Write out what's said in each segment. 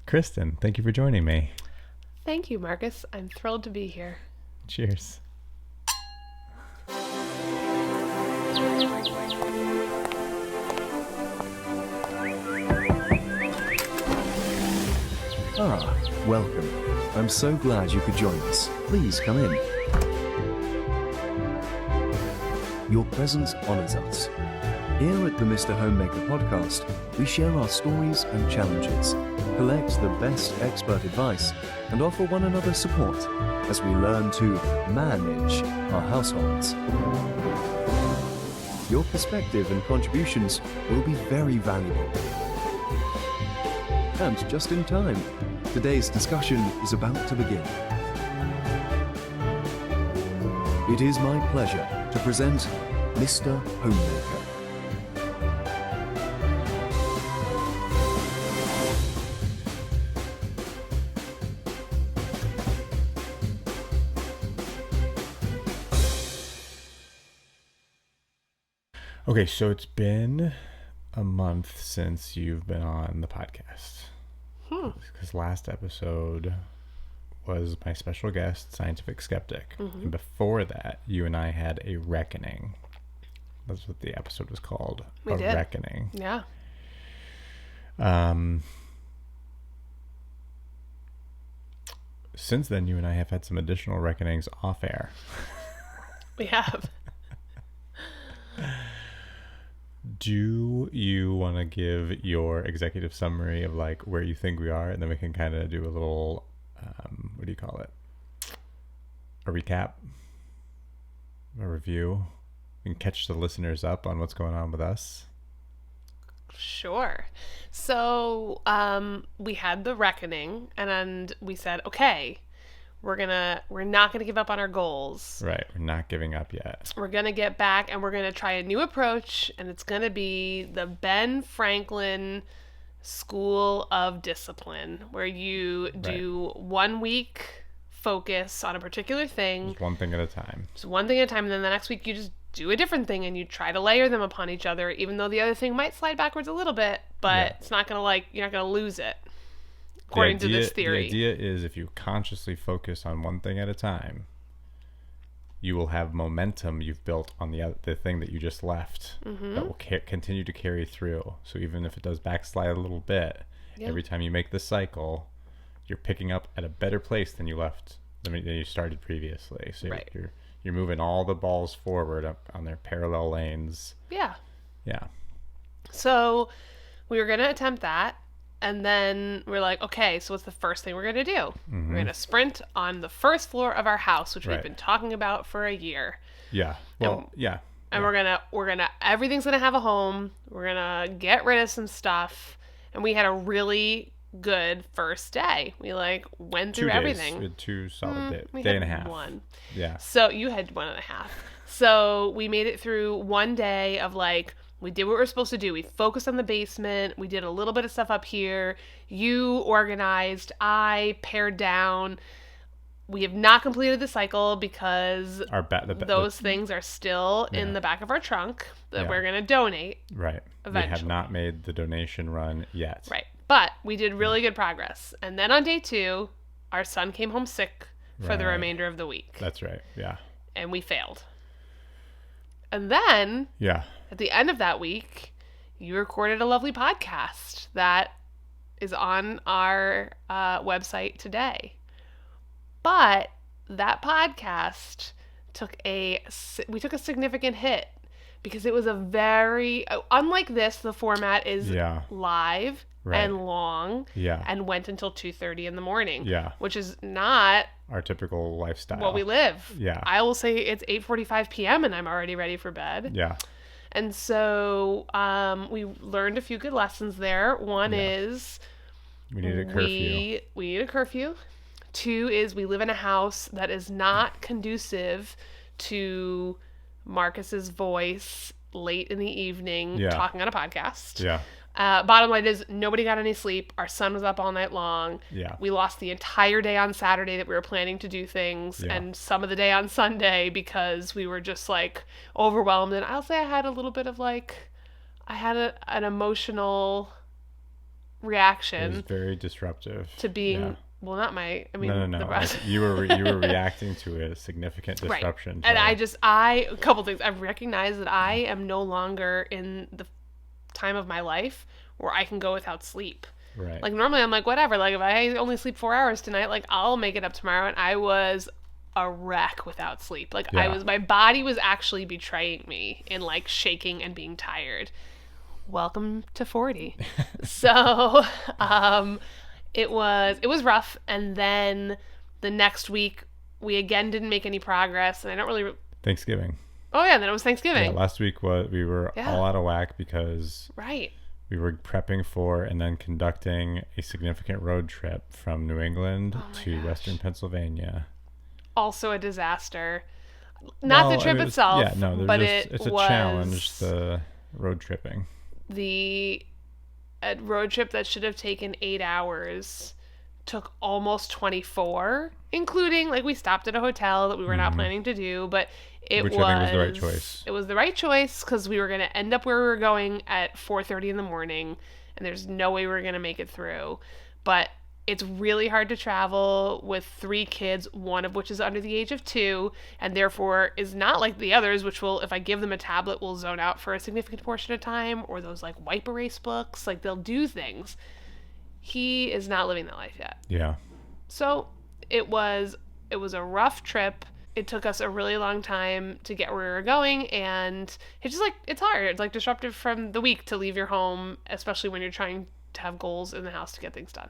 Kristen, thank you for joining me. Thank you, Marcus. I'm thrilled to be here. Cheers. Welcome. I'm so glad you could join us. Please come in. Your presence honors us. Here at the Mr. Homemaker podcast, we share our stories and challenges, collect the best expert advice, and offer one another support as we learn to manage our households. Your perspective and contributions will be very valuable. And just in time, today's discussion is about to begin. It is my pleasure to present Mr. Homemaker. Okay, so it's been a month since you've been on the podcast. Because last episode was my special guest, Scientific Skeptic. Mm-hmm. And before that, you and I had a reckoning. That's what the episode was called. We did. Reckoning. Yeah. Since then, you and I have had some additional reckonings off air. We have. Do you want to give your executive summary of like where you think we are, and then we can kind of do a little, what do you call it? A recap, a review. We can catch the listeners up on what's going on with us. Sure. So we had the reckoning, and we said, okay, we're not gonna give up on our goals. Right. We're not giving up yet. We're gonna get back, and we're gonna try a new approach, and it's gonna be the Ben Franklin School of Discipline, where you do 1 week focus on a particular thing. Just one thing at a time. Just one thing at a time, and then the next week you just do a different thing, and you try to layer them upon each other, even though the other thing might slide backwards a little bit, but it's not gonna you're not gonna lose it. According to this theory. The idea is if you consciously focus on one thing at a time, you will have momentum you've built on the thing that you just left that will continue to carry through. So even if it does backslide a little bit, every time you make the cycle, you're picking up at a better place than you left, than you started previously. So you're moving all the balls forward up on their parallel lanes. Yeah. Yeah. So we were going to attempt that. And then we're like, okay, so what's the first thing we're going to do? Mm-hmm. We're going to sprint on the first floor of our house, which we've been talking about for a year. Yeah. Well, And we're going to everything's going to have a home. We're going to get rid of some stuff. And we had a really good first day. We went through 2 days. everything. We had 2 solid days. We Day had and a half. 1. Yeah. So you had 1.5. So we made it through 1 day of we did what we were supposed to do. We focused on the basement. We did a little bit of stuff up here. You organized. I pared down. We have not completed the cycle because those things are still in the back of our trunk that we're going to donate. Right. Eventually. We have not made the donation run yet. Right. But we did really good progress. And then on day 2, our son came home sick for the remainder of the week. That's right. Yeah. And we failed. And then at the end of that week, you recorded a lovely podcast that is on our website today. But that podcast took a significant hit because it was a very, unlike this, the format is live and long and went until 2:30 in the morning, which is not our typical lifestyle. What we live. Yeah. I will say it's 8:45 p.m. and I'm already ready for bed. Yeah. And so we learned a few good lessons there. One is we need a curfew. We need a curfew. 2 is we live in a house that is not conducive to Marcus's voice late in the evening talking on a podcast. Yeah. Bottom line is nobody got any sleep. Our son was up all night long. Yeah. We lost the entire day on Saturday that we were planning to do things and some of the day on Sunday because we were just overwhelmed. And I'll say I had a little bit of I had an emotional reaction. It was very disruptive. To being, well, not my, I mean, no. Like, you were reacting to a significant disruption. Right. And a couple things. I've recognized that I am no longer in the time of my life where I can go without sleep. Right. Like, normally I'm like, whatever. Like, if I only sleep 4 hours tonight, like, I'll make it up tomorrow. And I was a wreck without sleep. Like, my body was actually betraying me in, like, shaking and being tired. Welcome to 40. So, it was rough. And then the next week, we again didn't make any progress. And I don't really... Thanksgiving. Oh, yeah. Then it was Thanksgiving. Yeah, last week we were all out of whack because... Right. We were prepping for and then conducting a significant road trip from New England to Western Pennsylvania. Also a disaster. Not the trip itself, but it's a challenge, the road tripping. The road trip that should have taken 8 hours took almost 24, including, like, we stopped at a hotel that we were not planning to do, but Which I think was the right choice. It was the right choice because we were going to end up where we were going at 4:30 in the morning, and there's no way we were going to make it through. But it's really hard to travel with 3 kids, one of which is under the age of 2, and therefore is not like the others, which will, if I give them a tablet, will zone out for a significant portion of time, or those, like, wipe erase books. Like, they'll do things. He is not living that life yet. Yeah. So it was a rough trip. It took us a really long time to get where we were going, and it's just, like, it's hard. It's, like, disruptive from the week to leave your home, especially when you're trying to have goals in the house to get things done.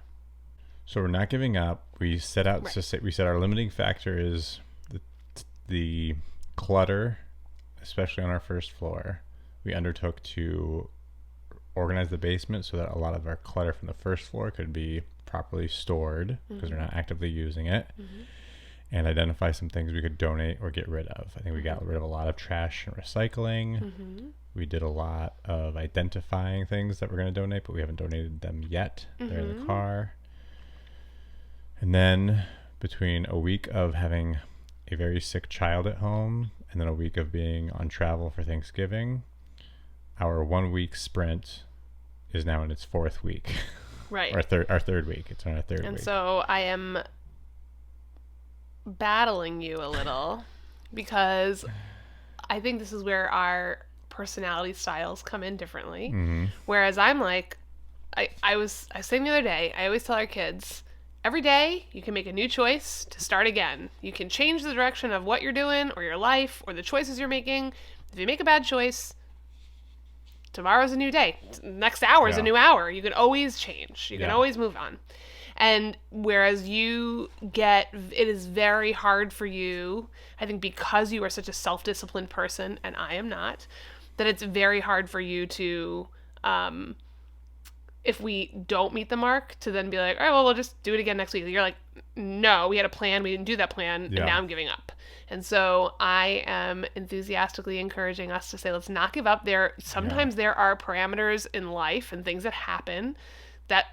So we're not giving up. We set out to say, we said our limiting factor is the clutter, especially on our first floor. We undertook to organize the basement so that a lot of our clutter from the first floor could be properly stored because we're not actively using it. And identify some things we could donate or get rid of. I think we got rid of a lot of trash and recycling. We did a lot of identifying things that we're going to donate, but we haven't donated them yet. They're in the car. And then between a week of having a very sick child at home and then a week of being on travel for Thanksgiving, our 1 week sprint is now in its 4th week. Right. Our third week. It's on our third week. And so I am battling you a little because I think this is where our personality styles come in differently. Whereas I'm like, I was saying the other day, I always tell our kids, every day you can make a new choice to start again. You can change the direction of what you're doing or your life or the choices you're making. If you make a bad choice, tomorrow's a new day. Next hour is a new hour. You can always change. You can always move on. And whereas it is very hard for you, I think because you are such a self-disciplined person, and I am not, that it's very hard for you to, if we don't meet the mark, to then be like, all right, well, we'll just do it again next week. You're like, no, we had a plan. We didn't do that plan. And now I'm giving up. And so I am enthusiastically encouraging us to say, let's not give up. Sometimes there are parameters in life and things that happen that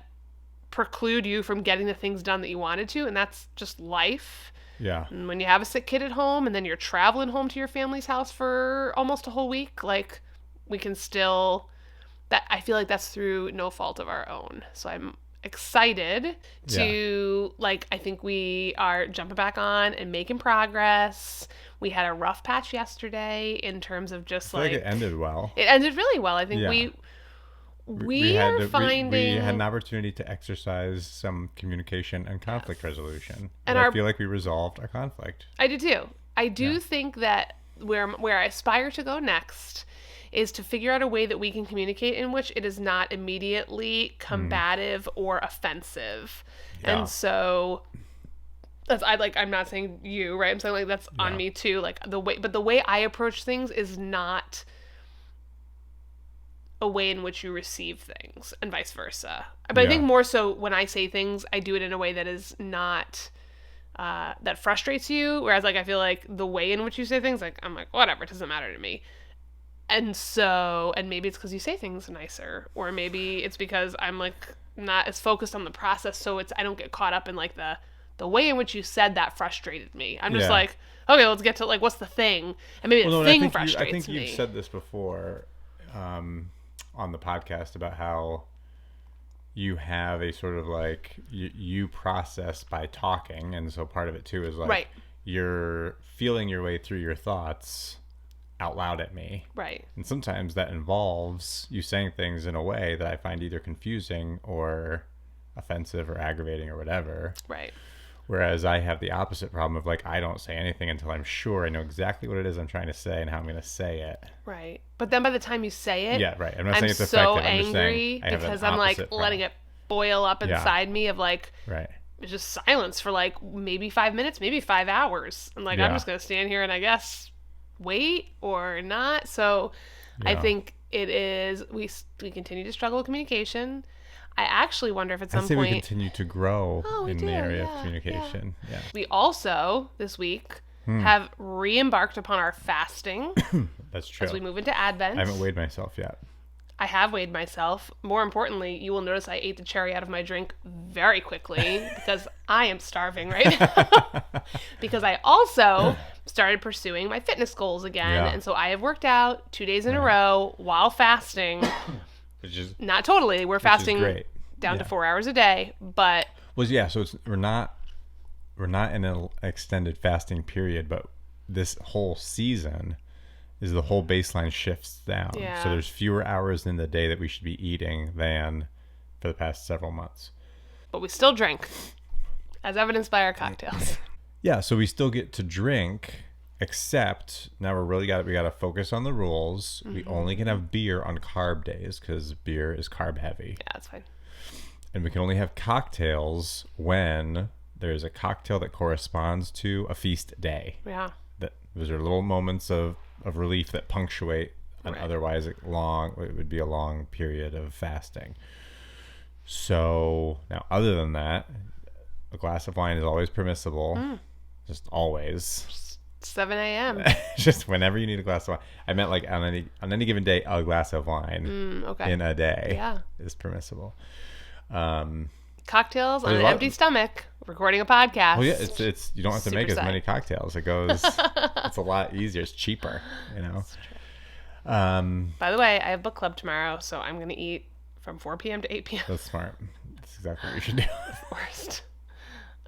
preclude you from getting the things done that you wanted to, and that's just life. Yeah. And when you have a sick kid at home and then you're traveling home to your family's house for almost a whole week, like, we can still, that I feel like that's through no fault of our own. So I'm excited to like, I think we are jumping back on and making progress. We had a rough patch yesterday in terms of just I feel like it ended well. It ended really well. I think we had an opportunity to exercise some communication and conflict resolution. And I feel like we resolved our conflict. I do too. I do think that where I aspire to go next is to figure out a way that we can communicate in which it is not immediately combative or offensive. Yeah. And so I'm not saying you, right? I'm saying, like, that's on me too. Like, the way I approach things is not a way in which you receive things, and vice versa. But I think more so when I say things, I do it in a way that is not that frustrates you. Whereas, like, I feel like the way in which you say things, like, I'm like, whatever, it doesn't matter to me. And so, and maybe it's because you say things nicer, or maybe it's because I'm, like, not as focused on the process, so I don't get caught up in, like, the way in which you said that frustrated me. I'm just like, okay, let's get to, like, what's the thing? And maybe the thing frustrates me. I think you've said this before on the podcast about how you have a sort of like you process by talking, and so part of it too is like you're feeling your way through your thoughts out loud at me. Right. And sometimes that involves you saying things in a way that I find either confusing or offensive or aggravating or whatever. Right. Whereas I have the opposite problem of like, I don't say anything until I'm sure I know exactly what it is I'm trying to say and how I'm going to say it. Right. But then by the time you say it, yeah, right. I'm not saying it's so effective. I'm just saying angry I have because an I'm like opposite letting it boil up inside me of like, right. It's just silence for like maybe 5 minutes, maybe 5 hours. I'm like, I'm just going to stand here and I guess wait or not. So I think it is, we continue to struggle with communication. I actually wonder if at some point... we continue to grow in the area of communication. Yeah. We also, this week, have re-embarked upon our fasting. That's true. As we move into Advent. I haven't weighed myself yet. I have weighed myself. More importantly, you will notice I ate the cherry out of my drink very quickly because I am starving right now. Because I also started pursuing my fitness goals again. Yeah. And so I have worked out 2 days in a row while fasting. Which is not totally. We're fasting down to 4 hours a day, but so we're not in an extended fasting period, but this whole season is the whole baseline shifts down. Yeah. So there's fewer hours in the day that we should be eating than for the past several months. But we still drink, as evidenced by our cocktails. Yeah, so we still get to drink. Except now we got to focus on the rules. We only can have beer on carb days because beer is carb heavy. Yeah, that's fine. And we can only have cocktails when there's a cocktail that corresponds to a feast day. Yeah. Those are little moments of relief that punctuate an otherwise it would be a long period of fasting. So now, other than that, a glass of wine is always permissible. Just always. 7 a.m. Just whenever you need a glass of wine. I meant like on any given day, a glass of wine in a day is permissible. Cocktails on an empty stomach, recording a podcast. Well, yeah, it's you don't have to make as many cocktails. It goes, it's a lot easier. It's cheaper, you know. By the way, I have book club tomorrow, so I'm going to eat from 4 p.m. to 8 p.m. That's smart. That's exactly what you should do. Worst.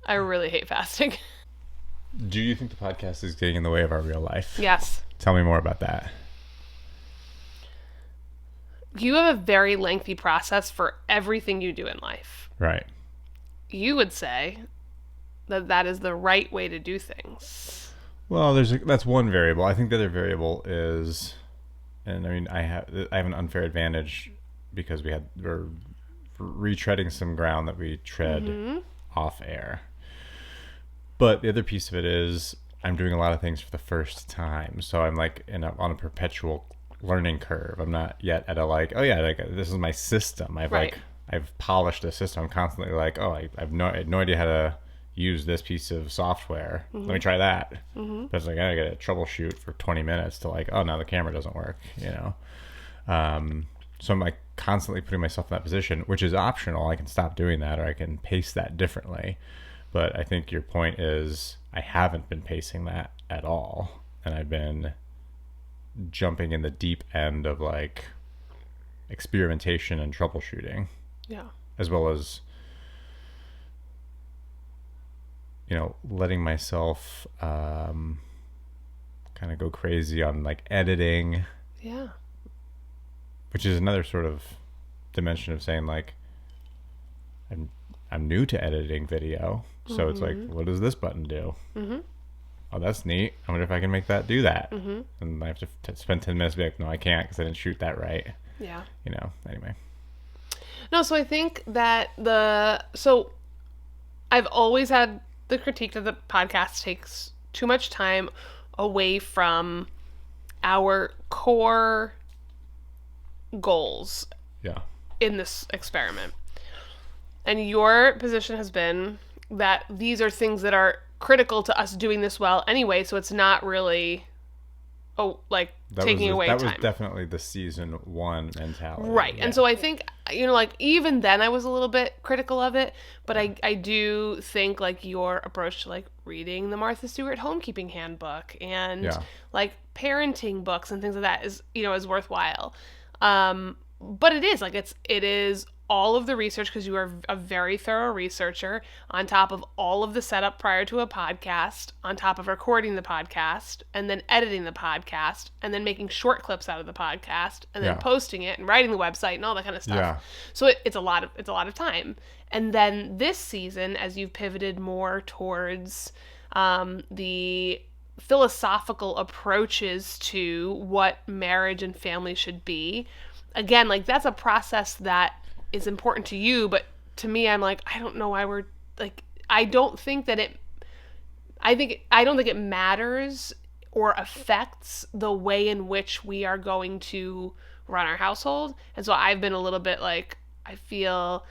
I really hate fasting. Do you think the podcast is getting in the way of our real life? Yes. Tell me more about that. You have a very lengthy process for everything you do in life. Right. You would say that is the right way to do things. Well, that's one variable. I think the other variable is, and I mean, I have an unfair advantage because we're retreading some ground that we tread off air. But the other piece of it is I'm doing a lot of things for the first time. So I'm like on a perpetual learning curve. I'm not yet at this is my system. I've polished the system. I'm constantly like, I have no idea how to use this piece of software. Let me try that. But it's like, I got to troubleshoot for 20 minutes to like, now the camera doesn't work, you know? So I'm like constantly putting myself in that position, which is optional. I can stop doing that or I can pace that differently. But I think your point is I haven't been pacing that at all. And I've been jumping in the deep end of like experimentation and troubleshooting. Yeah. As well as, letting myself kind of go crazy on like editing. Yeah. Which is another sort of dimension of saying like, I'm new to editing video. So it's like, what does this button do? Oh, that's neat. I wonder if I can make that do that. And I have to spend 10 minutes to be like, no, I can't because I didn't shoot that right. Yeah. Anyway. No, so I think that I've always had the critique that the podcast takes too much time away from our core goals in this experiment. And your position has been that these are things that critical to us doing this well anyway, so it's not really taking away time. That was definitely the season 1 mentality. Right. Yeah. And so I think, even then I was a little bit critical of it, but I do think your approach to reading the Martha Stewart homekeeping handbook and parenting books and things like that is, is worthwhile. But it is it is all of the research, because you are a very thorough researcher, on top of all of the setup prior to a podcast, on top of recording the podcast, and then editing the podcast, and then making short clips out of the podcast, and then posting it and writing the website and all that kind of stuff. Yeah. So it's a lot of time. And then this season, as you've pivoted more towards the philosophical approaches to what marriage and family should be, again, like, that's a process that is important to you, but to me, I'm like, I don't know why we're like, I don't think it matters or affects the way in which we are going to run our household. And so I've been a little bit like, I feel,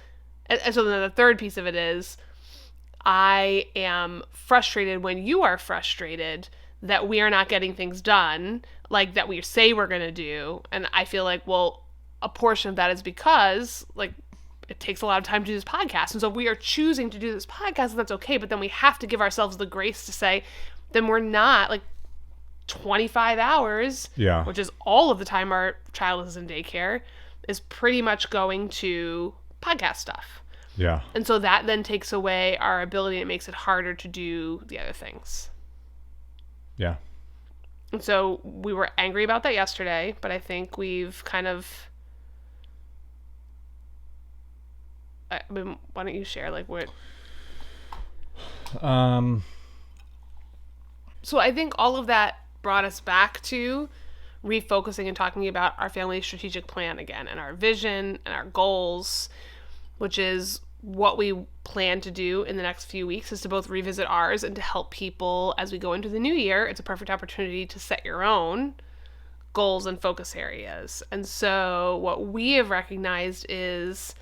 and so then the third piece of it is, I am frustrated when you are frustrated that we are not getting things done like that we say we're going to do. And I feel like, well, a portion of that is because, like, it takes a lot of time to do this podcast. And so if we are choosing to do this podcast, that's okay. But then we have to give ourselves the grace to say, then we're not, like, 25 hours, which is all of the time our child is in daycare, is pretty much going to podcast stuff. Yeah. And so that then takes away our ability. It makes it harder to do the other things. Yeah. And so we were angry about that yesterday, but I think we've kind of... I mean, why don't you share, like, what... So I think all of that brought us back to refocusing and talking about our family strategic plan again, and our vision and our goals, which is what we plan to do in the next few weeks, is to both revisit ours and to help people as we go into the new year. It's a perfect opportunity to set your own goals and focus areas. And so what we have recognized is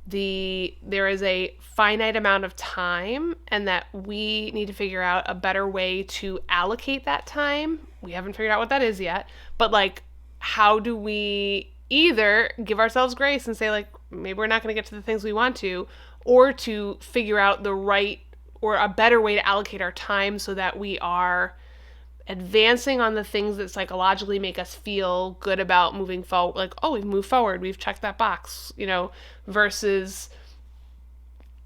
there is a finite amount of time, and that we need to figure out a better way to allocate that time. We haven't figured out what that is yet, but, like, how do we either give ourselves grace and say, like, maybe we're not going to get to the things we want to, or to figure out the right or a better way to allocate our time so that we are advancing on the things that psychologically make us feel good about moving forward. Like, oh, we've moved forward, we've checked that box, versus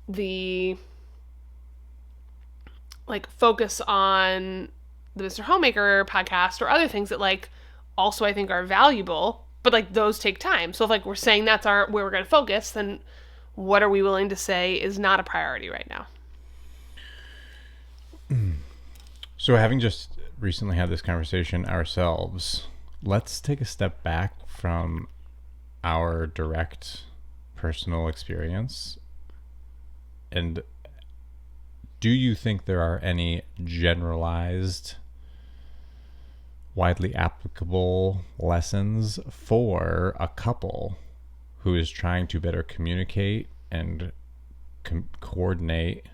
the, like, focus on the Mr. Homemaker podcast or other things that, like, also I think are valuable, but, like, those take time. So if, like, we're saying that's where we're going to focus, then what are we willing to say is not a priority right now? So having just recently had this conversation ourselves, let's take a step back from our direct personal experience. And do you think there are any generalized, widely applicable lessons for a couple who is trying to better communicate and coordinate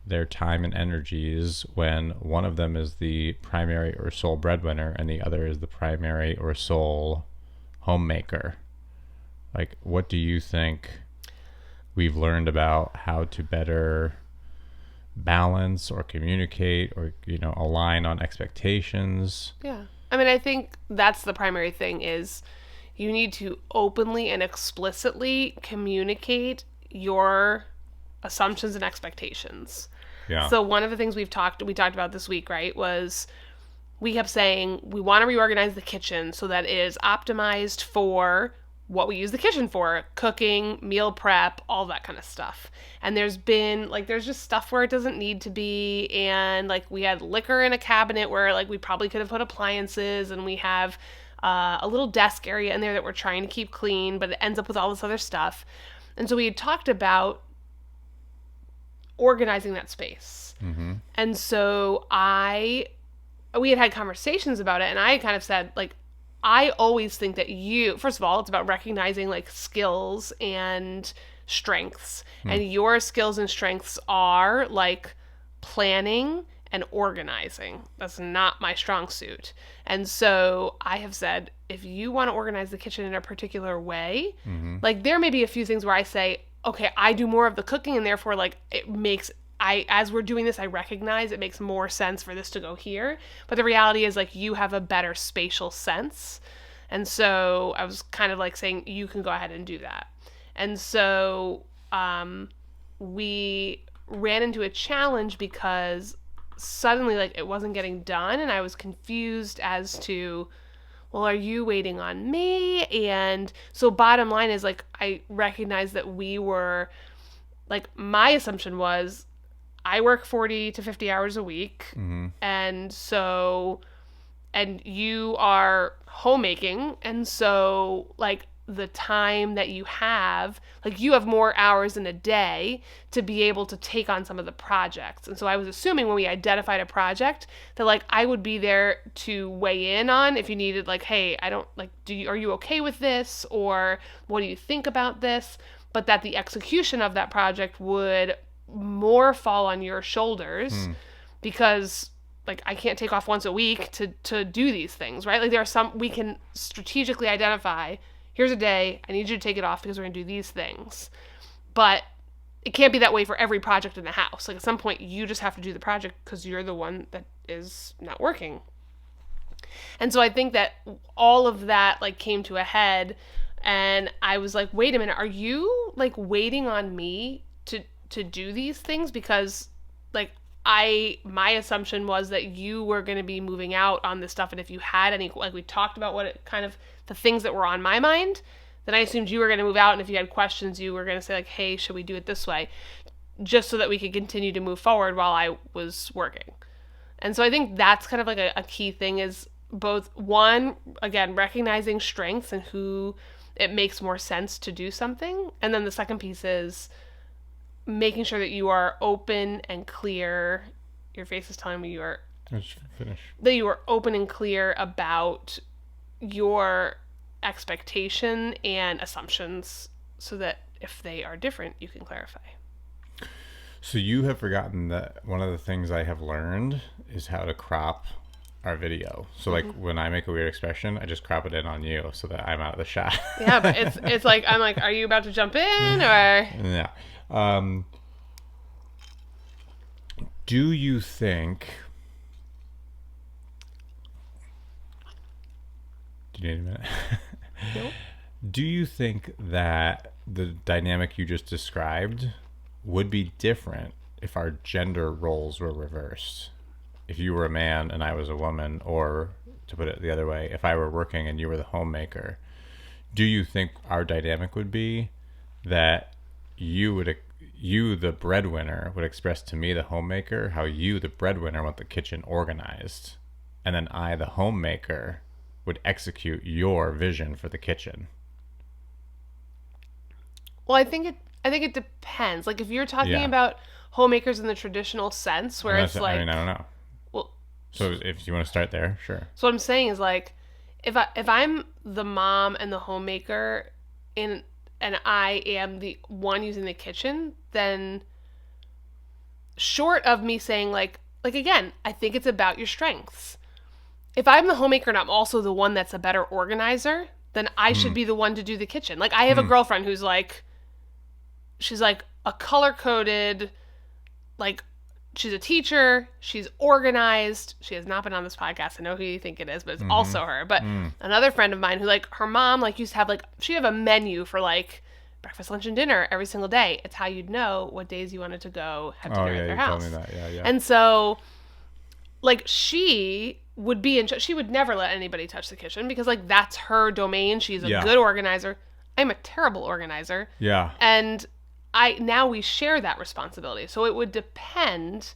their time and energies when one of them is the primary or sole breadwinner and the other is the primary or sole homemaker? Like, what do you think we've learned about how to better balance or communicate or, align on expectations? Yeah. I mean, I think that's the primary thing, is you need to openly and explicitly communicate your assumptions and expectations. Yeah. So one of the things we talked about this week, right, was we kept saying we want to reorganize the kitchen so that it is optimized for what we use the kitchen for: cooking, meal prep, all that kind of stuff. And there's just stuff where it doesn't need to be. And, like, we had liquor in a cabinet where, like, we probably could have put appliances, and we have a little desk area in there that we're trying to keep clean, but it ends up with all this other stuff. And so we had talked about organizing that space. Mm-hmm. And so we had conversations about it, and I kind of said, like, I always think that first of all, it's about recognizing, like, skills and strengths. And your skills and strengths are, like, planning and organizing. That's not my strong suit. And so I have said, if you want to organize the kitchen in a particular way, like, there may be a few things where I say, okay, I do more of the cooking, and therefore, like, as we're doing this, I recognize it makes more sense for this to go here. But the reality is, like, you have a better spatial sense. And so I was kind of like saying, you can go ahead and do that. And so we ran into a challenge because suddenly like it wasn't getting done, and I was confused as to, well, are you waiting on me? And so bottom line is like, I recognized that we were like, my assumption was I work 40 to 50 hours a week. And so, and you are homemaking. And so like the time that you have, like you have more hours in a day to be able to take on some of the projects. And so I was assuming when we identified a project that like I would be there to weigh in on if you needed like, hey, I don't like, are you okay with this? Or what do you think about this? But that the execution of that project would more fall on your shoulders because like I can't take off once a week to do these things, right? Like there are some, we can strategically identify, here's a day, I need you to take it off because we're going to do these things. But it can't be that way for every project in the house. Like at some point you just have to do the project because you're the one that is not working. And so I think that all of that like came to a head, and I was like, wait a minute, are you like waiting on me to do these things? Because like my assumption was that you were going to be moving out on this stuff, and if you had any, like we talked about what it kind of the things that were on my mind, then I assumed you were going to move out, and if you had questions, you were going to say like, hey, should we do it this way? Just so that we could continue to move forward while I was working. And so I think that's kind of like a key thing is both, one, again, recognizing strengths and who it makes more sense to do something. And then the second piece is making sure that you are open and clear. Your face is telling me you are finish. That you are open and clear about your expectation and assumptions so that if they are different, you can clarify. So you have forgotten that one of the things I have learned is how to crop our video. So like when I make a weird expression, I just crop it in on you so that I'm out of the shot. Yeah, but it's like, I'm like, are you about to jump in or? Yeah. Do you think... Do you need a minute? Nope. Do you think that the dynamic you just described would be different if our gender roles were reversed? If you were a man and I was a woman, or to put it the other way, if I were working and you were the homemaker, do you think our dynamic would be that you, the breadwinner, would express to me, the homemaker, how you, the breadwinner, want the kitchen organized, and then I, the homemaker, would execute your vision for the kitchen? Well, I think it depends. Like if you're talking about homemakers in the traditional sense, where it's like, I mean, I don't know. Well, so if you want to start there, sure. So what I'm saying is like, if I'm the mom and the homemaker, and I am the one using the kitchen, then short of me saying like again, I think it's about your strengths. If I'm the homemaker and I'm also the one that's a better organizer, then I should be the one to do the kitchen. Like I have a girlfriend who's like, she's like a color-coded, like she's a teacher, she's organized. She has not been on this podcast. I know who you think it is, but it's also her. But another friend of mine who like her mom like used to have like, she'd have a menu for like breakfast, lunch, and dinner every single day. It's how you'd know what days you wanted to go have dinner at their house. Oh yeah, you told me that. Yeah. And so like she would be she would never let anybody touch the kitchen because like that's her domain. She's a good organizer. I'm a terrible organizer. Yeah. And now we share that responsibility. So it would depend.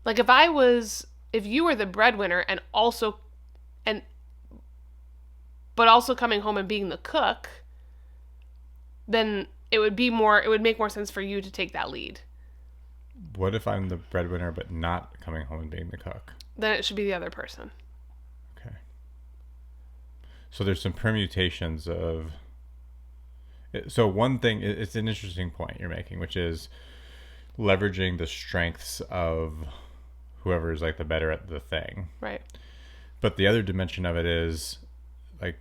Like if you were the breadwinner and also coming home and being the cook, then it would make more sense for you to take that lead. What if I'm the breadwinner but not coming home and being the cook? Then it should be the other person. Okay. So there's some permutations of... So one thing, it's an interesting point you're making, which is leveraging the strengths of whoever is like the better at the thing. Right. But the other dimension of it is like,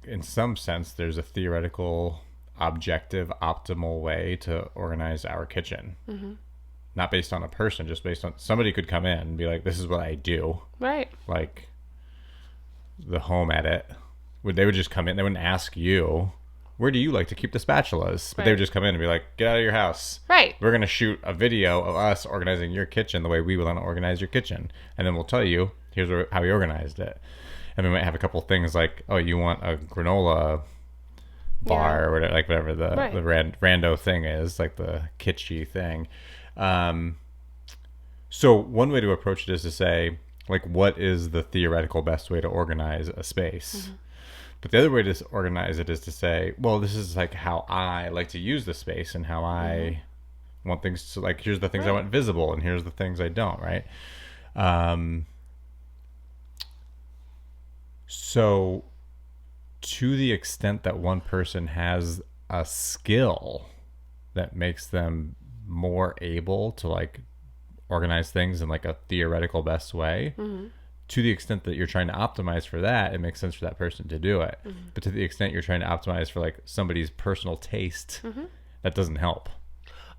in some sense, there's a theoretical, objective, optimal way to organize our kitchen. Mm-hmm. Not based on a person, just based on somebody could come in and be like, this is what I do. Right. Like the home edit. they would just come in. They wouldn't ask you, where do you like to keep the spatulas? But they would just come in and be like, get out of your house. Right. We're going to shoot a video of us organizing your kitchen the way we want to organize your kitchen. And then we'll tell you, here's how we organized it. And we might have a couple things like, oh, you want a granola bar or whatever, like whatever the rando thing is, like the kitschy thing. So one way to approach it is to say, like, what is the theoretical best way to organize a space? But the other way to organize it is to say, well, this is like how I like to use the space and how I want things to, like, here's the things I want visible and here's the things I don't, right? So to the extent that one person has a skill that makes them more able to, like, organize things in, like, a theoretical best way, to the extent that you're trying to optimize for that, it makes sense for that person to do it. But to the extent you're trying to optimize for, like, somebody's personal taste, that doesn't help.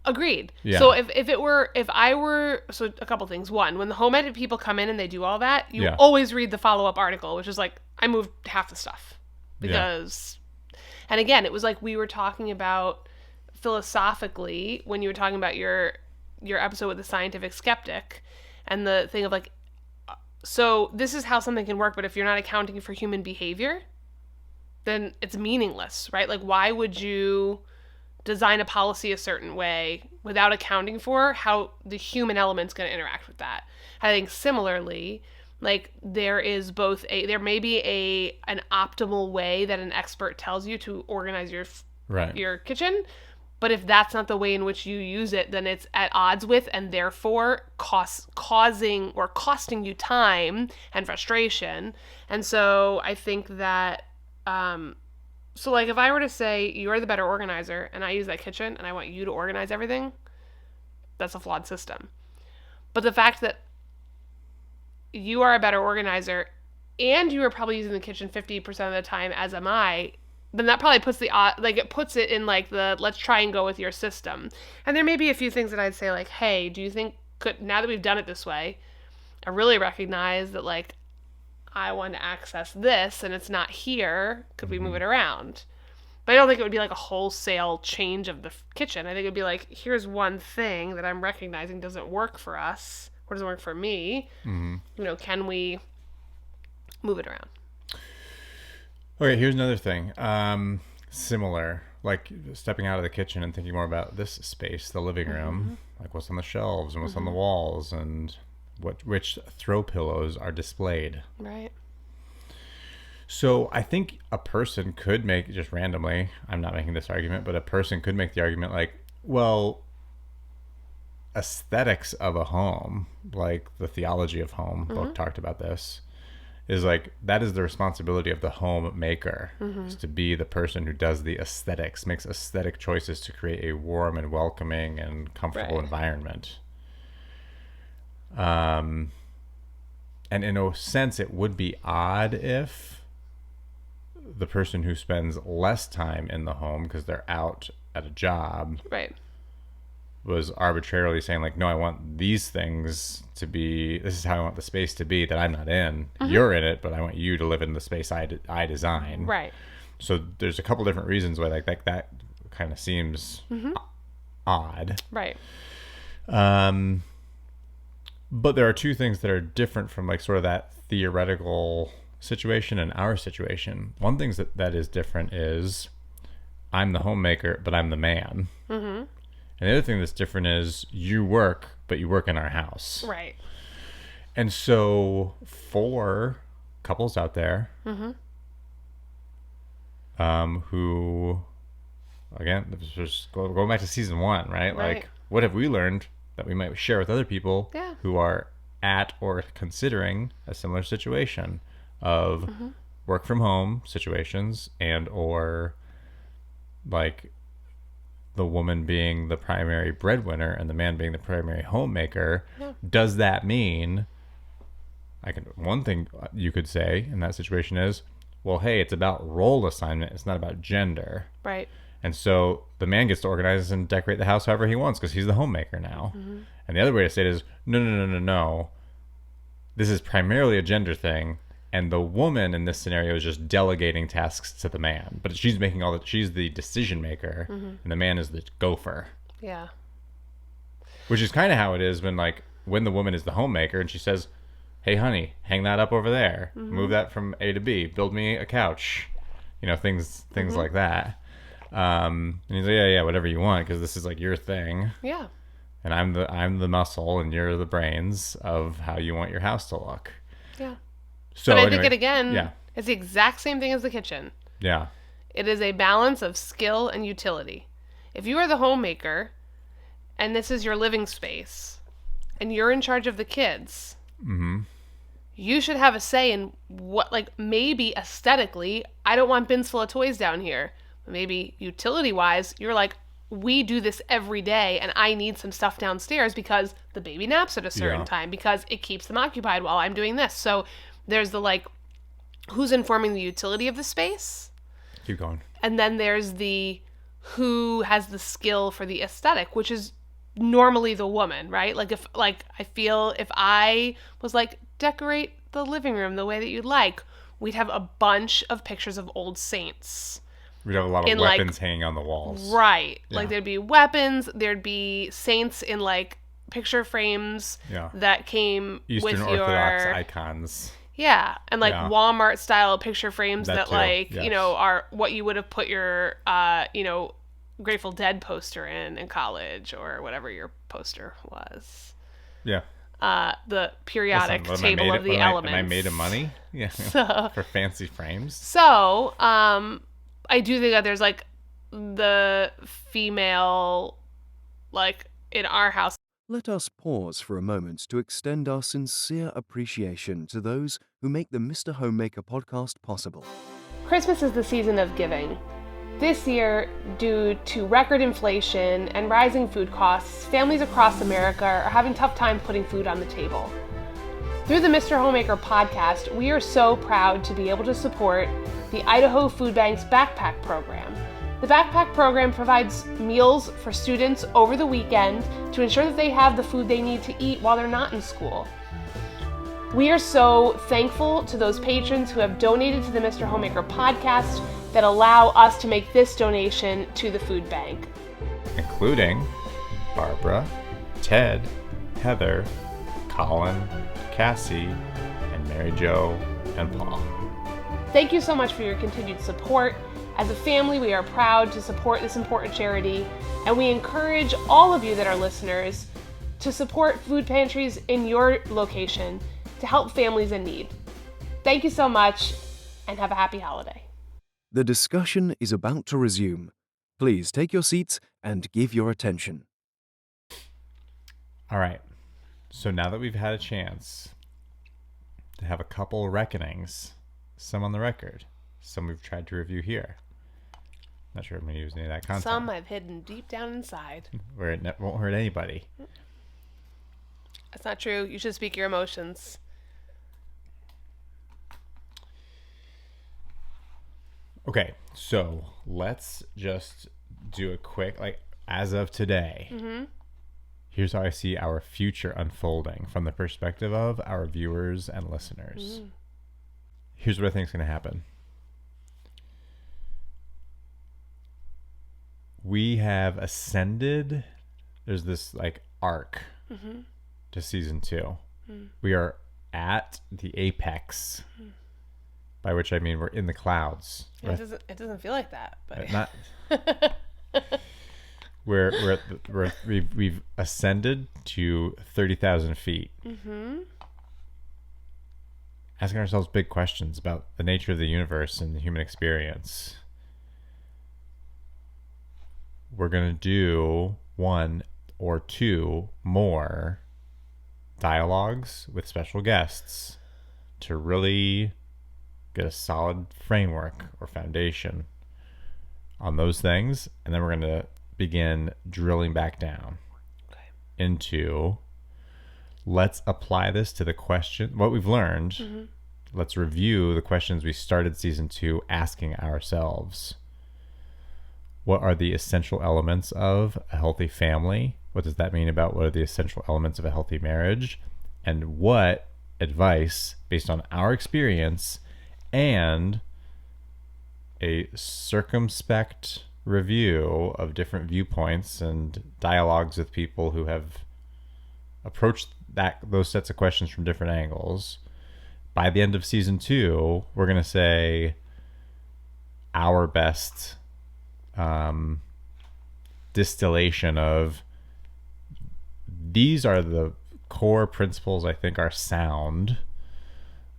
Agreed. Yeah. So if I were, so a couple things. One, when the home edit people come in and they do all that, you always read the follow-up article, which is like, I moved half the stuff because, and again, it was like we were talking about philosophically when you were talking about your episode with the scientific skeptic and the thing of like, so this is how something can work, but if you're not accounting for human behavior, then it's meaningless, right? Like, why would you design a policy a certain way without accounting for how the human element's going to interact with that? I think similarly, like, there may be an optimal way that an expert tells you to organize your kitchen, but if that's not the way in which you use it, then it's at odds with and therefore costing you time and frustration. And so I think that, so like if I were to say you're the better organizer and I use that kitchen and I want you to organize everything, that's a flawed system. But the fact that you are a better organizer and you are probably using the kitchen 50% of the time, as am I, then that probably puts it puts it in like the, let's try and go with your system. And there may be a few things that I'd say like, hey, do you think, now that we've done it this way, I really recognize that, like, I want to access this and it's not here. Could we move it around? But I don't think it would be like a wholesale change of the kitchen. I think it would be like, here's one thing that I'm recognizing doesn't work for us or doesn't work for me. You know, can we move it around? Okay, here's another thing. Similar, like stepping out of the kitchen and thinking more about this space, the living room, like what's on the shelves and what's on the walls and which throw pillows are displayed. Right. So I think a person could make, just randomly, I'm not making this argument, but a person could make the argument like, well, aesthetics of a home, like the theology of home, book talked about this, is like, that is the responsibility of the homemaker, is to be the person who does the aesthetics, makes aesthetic choices to create a warm and welcoming and comfortable environment. And in a sense, it would be odd if the person who spends less time in the home because they're out at a job was arbitrarily saying like, no, I want these things to be, this is how I want the space to be that I'm not in. You're in it, but I want you to live in the space I design. Right. So there's a couple different reasons why like that kind of seems odd. Right. But there are two things that are different from like sort of that theoretical situation and our situation. One thing that is different is I'm the homemaker, but I'm the man. And the other thing that's different is you work, but you work in our house. Right. And so for couples out there who, again, just going back to season 1, right? Like, what have we learned that we might share with other people who are at or considering a similar situation of work from home situations and or like the woman being the primary breadwinner and the man being the primary homemaker? Does that mean, one thing you could say in that situation is, well, hey, it's about role assignment. It's not about gender. Right. And so the man gets to organize and decorate the house however he wants because he's the homemaker now. And the other way to say it is, no. This is primarily a gender thing. And the woman in this scenario is just delegating tasks to the man, but she's making she's the decision maker, and the man is the gopher. Yeah. Which is kind of how it is when the woman is the homemaker and she says, "Hey, honey, hang that up over there. Move that from A to B. Build me a couch." Things like that. And he's like, yeah, whatever you want, because this is like your thing. Yeah. And I'm the muscle, and you're the brains of how you want your house to look. Yeah. So, but I anyway, think again, yeah. It's the exact same thing as the kitchen. Yeah. It is a balance of skill and utility. If you are the homemaker, and this is your living space, and you're in charge of the kids, you should have a say in what, maybe aesthetically, I don't want bins full of toys down here. But maybe utility-wise, you're like, we do this every day, and I need some stuff downstairs because the baby naps at a certain time, because it keeps them occupied while I'm doing this. So there's the, who's informing the utility of the space? Keep going. And then there's the who has the skill for the aesthetic, which is normally the woman, right? I feel if I was decorate the living room the way that you'd like, we'd have a bunch of pictures of old saints. We'd have a lot of weapons hanging on the walls. Right. Yeah. There'd be weapons, there'd be saints in picture frames that came Eastern with Orthodox your icons. Yeah, and Walmart style picture frames that yes. Are what you would have put your Grateful Dead poster in college, or whatever your poster was. Yeah. The periodic table of the elements. Am I made of money? Yeah. So, for fancy frames. So, I do think that there's the female, in our house. Let us pause for a moment to extend our sincere appreciation to those who make the Mr. Homemaker podcast possible. Christmas is the season of giving. This year, due to record inflation and rising food costs, families across America are having tough time putting food on the table. Through the Mr. Homemaker podcast, we are so proud to be able to support the Idaho Food Bank's Backpack Program. The Backpack Program provides meals for students over the weekend to ensure that they have the food they need to eat while they're not in school. We are so thankful to those patrons who have donated to the Mr. Homemaker podcast that allow us to make this donation to the food bank. Including Barbara, Ted, Heather, Colin, Cassie, and Mary Jo and Paul. Thank you so much for your continued support. As a family, we are proud to support this important charity, and we encourage all of you that are listeners to support food pantries in your location to help families in need. Thank you so much, and have a happy holiday. The discussion is about to resume. Please take your seats and give your attention. All right. So now that we've had a chance to have a couple reckonings, some on the record, some we've tried to review here. Not sure I'm going to use any of that content. Some I've hidden deep down inside. Where it won't hurt anybody. That's not true. You should speak your emotions. Okay, so let's just do a quick, as of today, here's how I see our future unfolding from the perspective of our viewers and listeners. Here's what I think is going to happen. We have ascended. There's this arc to season 2. We are at the apex, by which I mean we're in the clouds. It doesn't feel like that, but not. We've ascended to 30,000 feet. Asking ourselves big questions about the nature of the universe and the human experience. We're going to do 1 or 2 more dialogues with special guests to really get a solid framework or foundation on those things. And then we're going to begin drilling back down into, let's apply this to the question, what we've learned. Let's review the questions we started season 2 asking ourselves. What are the essential elements of a healthy family? What does that mean about what are the essential elements of a healthy marriage? And what advice based on our experience and a circumspect review of different viewpoints and dialogues with people who have approached those sets of questions from different angles. By the end of season 2, we're going to say our best distillation of these are the core principles I think are sound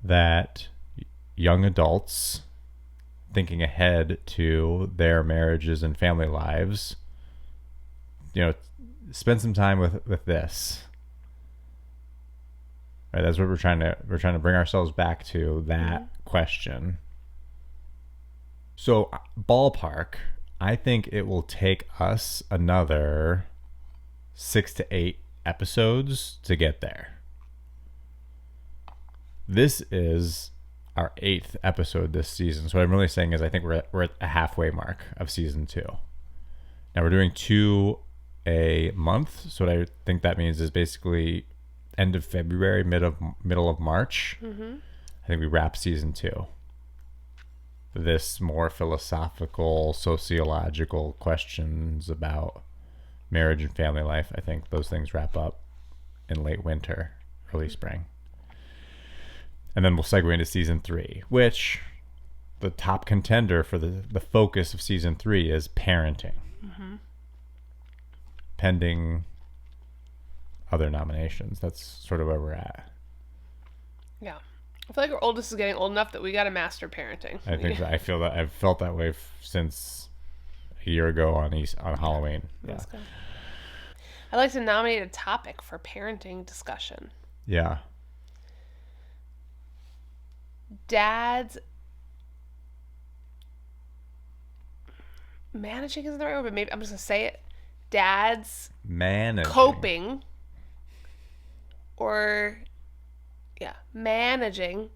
that young adults thinking ahead to their marriages and family lives, spend some time with this. Right, that's what we're trying to bring ourselves back to that question. So ballpark, I think it will take us another 6 to 8 episodes to get there. This is our 8th episode this season. So what I'm really saying is I think we're at a halfway mark of season 2. Now we're doing 2 a month. So what I think that means is basically end of February, middle of March. I think we wrap season 2. This more philosophical, sociological questions about marriage and family life, I think those things wrap up in late winter, early spring. And then we'll segue into season 3, which the top contender for the focus of season 3 is parenting. Pending other nominations. That's sort of where we're at. Yeah. I feel like our oldest is getting old enough that we got to master parenting. I think so. I feel that I've felt that way since a year ago on Halloween. Yeah. That's good. I'd like to nominate a topic for parenting discussion. Yeah. Dads managing isn't the right word, but maybe I'm just gonna say it. Dads coping or managing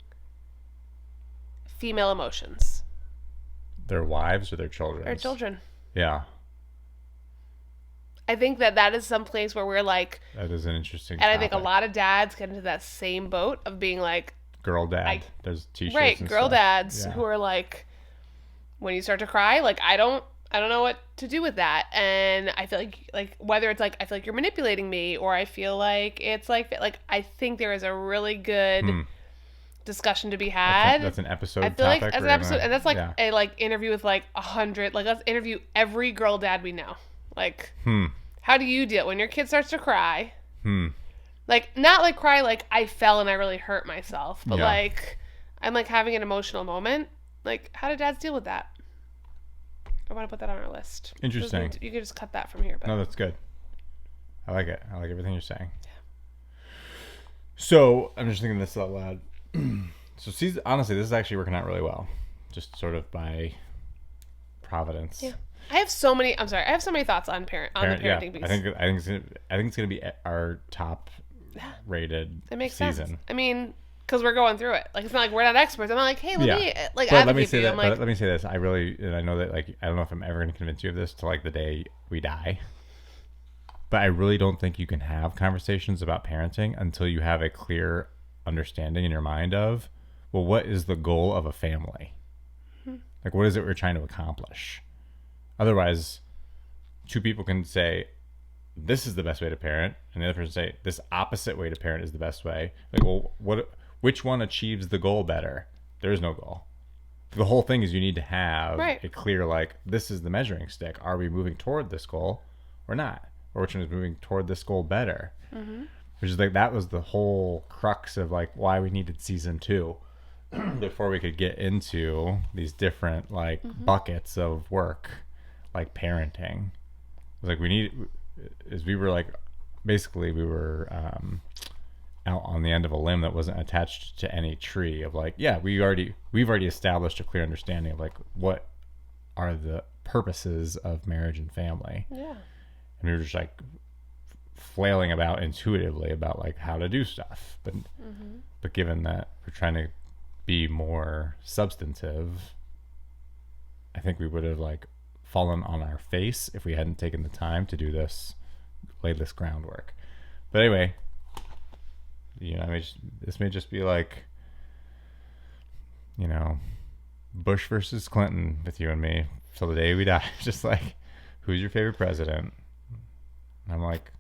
female emotions. Their wives or their children? Their children. Yeah. I think that is some place where we're like... That is an interesting topic. I think a lot of dads get into that same boat of being like... Girl dad. There's t-shirts right, and girl stuff. dads who are like, when you start to cry, like, I don't know what to do with that. And I feel like whether it's like, I feel like you're manipulating me, or I feel like it's like I think there is a really good discussion to be had. That's an episode I feel topic. Like as an episode, and that's like a interview with like 100, like let's interview every girl dad we know. Like, how do you deal when your kid starts to cry? Like, not like cry like I fell and I really hurt myself, but like I'm like having an emotional moment. Like, how do dads deal with that? I want to put that on our list. Interesting. You could just cut that from here. But. No, that's good. I like it. I like everything you're saying. Yeah. So I'm just thinking this out loud. So honestly, this is actually working out really well. Just sort of by providence. Yeah. I have so many thoughts on the parenting piece. I think it's gonna be our top rated it makes season. Sense. I mean, because we're going through it. Like, it's not like we're not experts. I'm not like, hey, let me say that. But let me say this. I really, and I know that, like, I don't know if I'm ever going to convince you of this till like the day we die. But I really don't think you can have conversations about parenting until you have a clear understanding in your mind of, well, what is the goal of a family? Like, what is it we're trying to accomplish? Otherwise, two people can say, this is the best way to parent, and the other person say, this opposite way to parent is the best way. Like, well, which one achieves the goal better? There is no goal. The whole thing is you need to have a clear, like, this is the measuring stick. Are we moving toward this goal or not? Or which one is moving toward this goal better? Which is like, that was the whole crux of like why we needed season 2 before we could get into these different like buckets of work, like parenting. It was like we were out on the end of a limb that wasn't attached to any tree of like, we've already established a clear understanding of like what are the purposes of marriage and family. Yeah. And we were just like flailing about intuitively about like how to do stuff. But given that we're trying to be more substantive, I think we would have like fallen on our face if we hadn't taken the time to do this, lay this groundwork. But anyway, You know, this may just be like, you know, Bush versus Clinton with you and me till the day we die. Just like, who's your favorite president? And I'm like,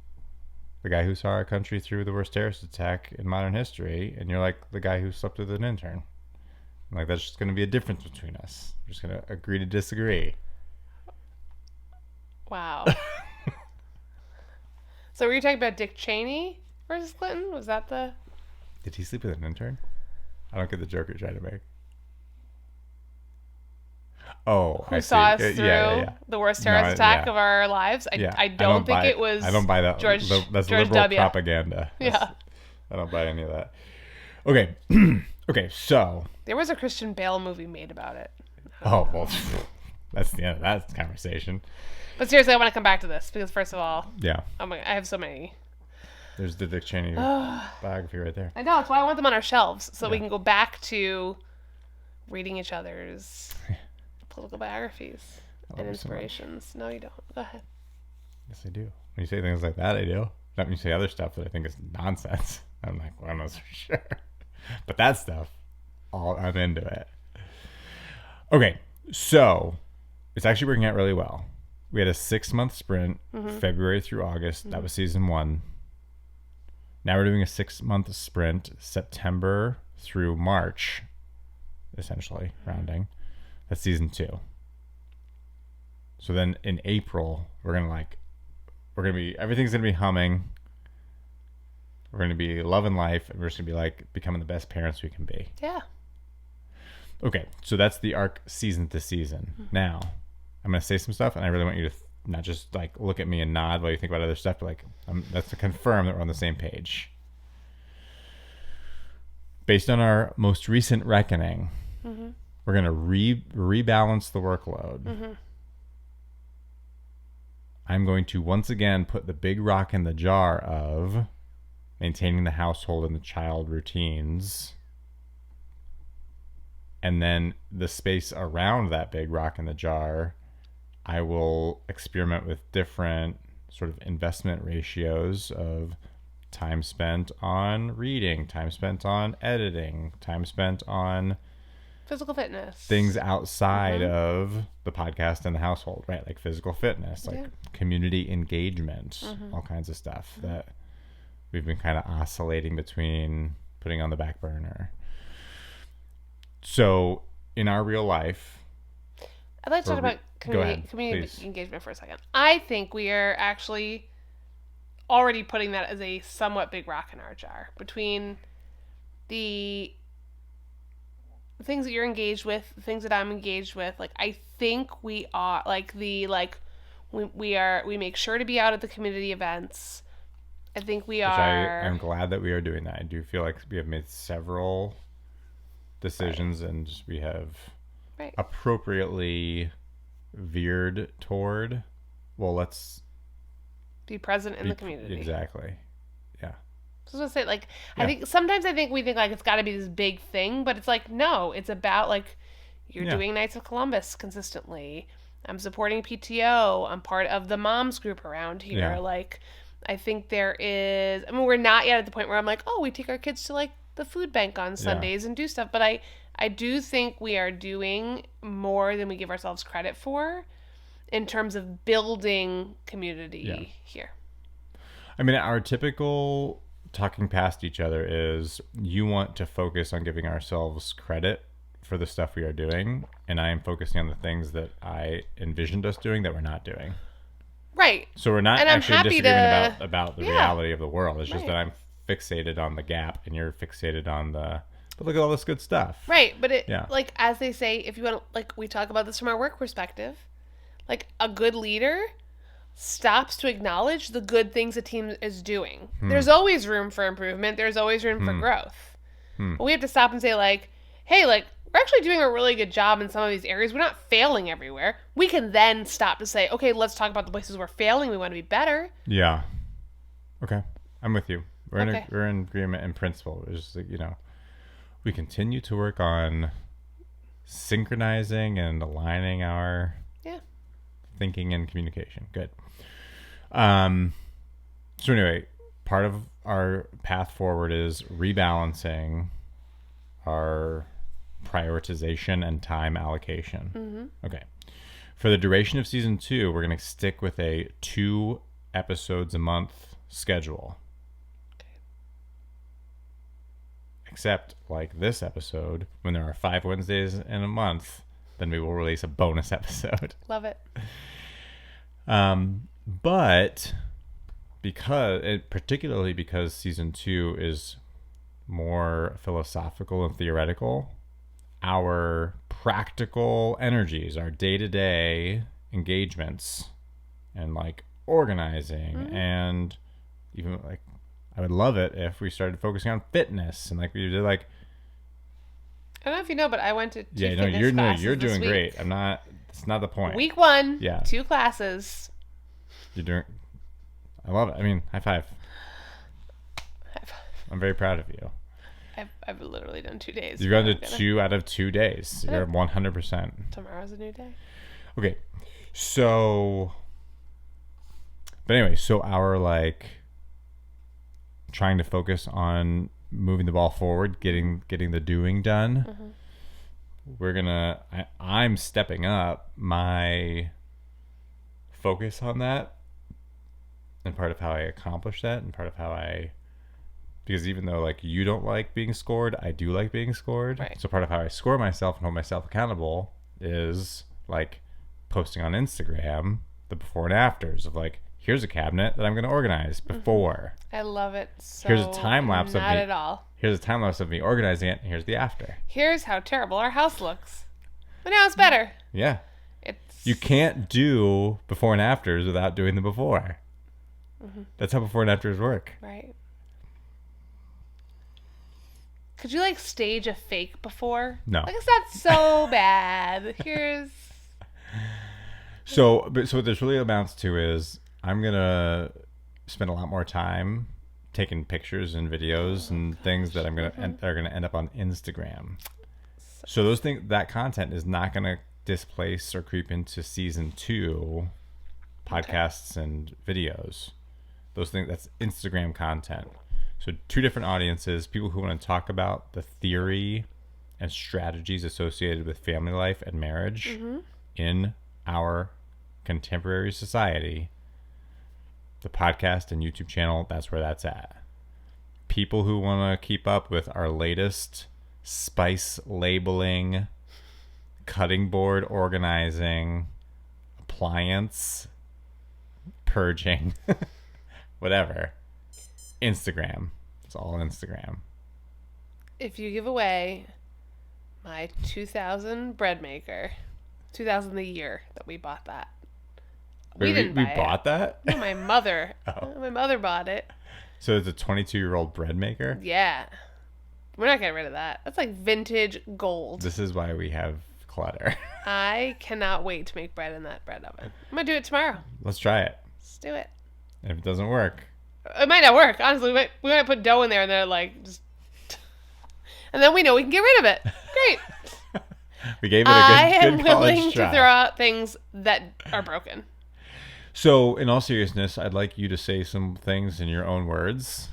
the guy who saw our country through the worst terrorist attack in modern history. And you're like, the guy who slept with an intern. I'm like, that's just going to be a difference between us. We're just going to agree to disagree. Wow. So were you talking about Dick Cheney versus Clinton? Was that the... Did he sleep with an intern? I don't get the joke you're trying to make. Oh, who saw us through the worst terrorist attack of our lives? I don't think it was. I don't buy that. George liberal W. propaganda. Yeah. I don't buy any of that. Okay. Okay, so there was a Christian Bale movie made about it. Oh, well, that's the end of that conversation. But seriously, I want to come back to this because first of all, yeah, I have so many. There's the Dick Cheney biography right there. I know, that's why I want them on our shelves so we can go back to reading each other's political biographies and inspirations. So no, you don't. Go ahead. Yes, I do. When you say things like that, I do. Not when you say other stuff that I think is nonsense. I'm like, well, I know for sure. But that stuff, I'm into it. Okay, so it's actually working out really well. We had a 6-month sprint, February through August. That was season 1. Now we're doing a 6-month sprint, September through March, essentially, rounding. That's season 2. So then in April, everything's gonna be humming. We're gonna be loving life, and we're just gonna be like becoming the best parents we can be. Yeah. Okay, so that's the arc season to season. Now, I'm gonna say some stuff, and I really want you to not just like look at me and nod while you think about other stuff, but like that's to confirm that we're on the same page. Based on our most recent reckoning, we're gonna rebalance the workload. I'm going to once again put the big rock in the jar of maintaining the household and the child routines. And then the space around that big rock in the jar, I will experiment with different sort of investment ratios of time spent on reading, time spent on editing, time spent on physical fitness, things outside of the podcast and the household, right? Like physical fitness, like community engagement, all kinds of stuff that we've been kind of oscillating between putting on the back burner. So in our real life, I'd like to talk about community engagement for a second. I think we are actually already putting that as a somewhat big rock in our jar between the things that you're engaged with, the things that I'm engaged with. Like, I think we are we make sure to be out at the community events. I think we are. I'm glad that we are doing that. I do feel like we have made several decisions and we have appropriately veered toward, well, let's be present in the community. Exactly. Yeah. So I was gonna say, I think sometimes we think like it's got to be this big thing, but it's like, no, it's about like you're doing Knights of Columbus consistently. I'm supporting PTO. I'm part of the moms group around here. Yeah. Like, I think there is. I mean, we're not yet at the point where I'm like, oh, we take our kids to like the food bank on Sundays and do stuff. But I do think we are doing more than we give ourselves credit for in terms of building community here. I mean, our typical talking past each other is you want to focus on giving ourselves credit for the stuff we are doing, and I am focusing on the things that I envisioned us doing that we're not doing. Right. So we're not actually disagreeing about the reality of the world. It's just that I'm fixated on the gap and you're fixated on but look at all this good stuff. Right. But like, as they say, if you want to, like, we talk about this from our work perspective, like a good leader stops to acknowledge the good things a team is doing. There's always room for improvement. There's always room for growth. But we have to stop and say like, hey, like, we're actually doing a really good job in some of these areas. We're not failing everywhere. We can then stop to say, okay, let's talk about the places we're failing. We want to be better. Yeah. Okay. I'm with you. We're in agreement in principle. It's just, we continue to work on synchronizing and aligning our thinking and communication. Good. So anyway, part of our path forward is rebalancing our prioritization and time allocation. Mm-hmm. Okay. For the duration of season 2, we're going to stick with a 2 episodes a month schedule. Okay. Except like this episode, when there are 5 Wednesdays in a month, then we will release a bonus episode. Love it. But particularly because season 2 is more philosophical and theoretical, our practical energies, our day-to-day engagements and like organizing and even like I would love it if we started focusing on fitness and like we did like I don't know if you know, but I went to 2 fitness classes you're doing this week. great. It's not the point. Week 1, yeah. 2 classes. You're doing I love it. I mean, high five. High five. I'm very proud of you. I've literally done 2 days. You've gone to 2 out of 2 days. You're 100%. Tomorrow's a new day. Okay. So, but anyway, so our like trying to focus on moving the ball forward, getting the doing done. Mm-hmm. I'm stepping up my focus on that. And part of how I accomplish that and part of how because even though like you don't like being scored, I do like being scored. Right. So part of how I score myself and hold myself accountable is like posting on Instagram the before and afters of like, here's a cabinet that I'm going to organize before. I love it. So here's a time lapse of me. Not at all. Here's a time lapse of me organizing it, and here's the after. Here's how terrible our house looks. But now it's better. Yeah. You can't do before and afters without doing the before. Mm-hmm. That's how before and afters work. Right. Could you like stage a fake before? No. Like it's not so bad. Here's. So what this really amounts to is I'm gonna spend a lot more time taking pictures and videos and things that are gonna end up on Instagram. So those things, that content is not gonna displace or creep into season 2 podcasts and videos. Those things, that's Instagram content. So 2 different audiences, people who want to talk about the theory and strategies associated with family life and marriage in our contemporary society. The podcast and YouTube channel, that's where that's at. People who want to keep up with our latest spice labeling, cutting board organizing, appliance purging, whatever. Instagram. It's all Instagram. If you give away my 2000 bread maker, 2000 the year that we bought that. We bought that? No, my mother. Oh. My mother bought it. So it's a 22-year-old bread maker? Yeah. We're not getting rid of that. That's like vintage gold. This is why we have clutter. I cannot wait to make bread in that bread oven. I'm going to do it tomorrow. Let's try it. Let's do it. And if it doesn't work. It might not work. Honestly, we might put dough in there and they're like, just... and then we know we can get rid of it. Great. We gave it a good I am willing try. to throw out things that are broken. So, in all seriousness, I'd like you to say some things in your own words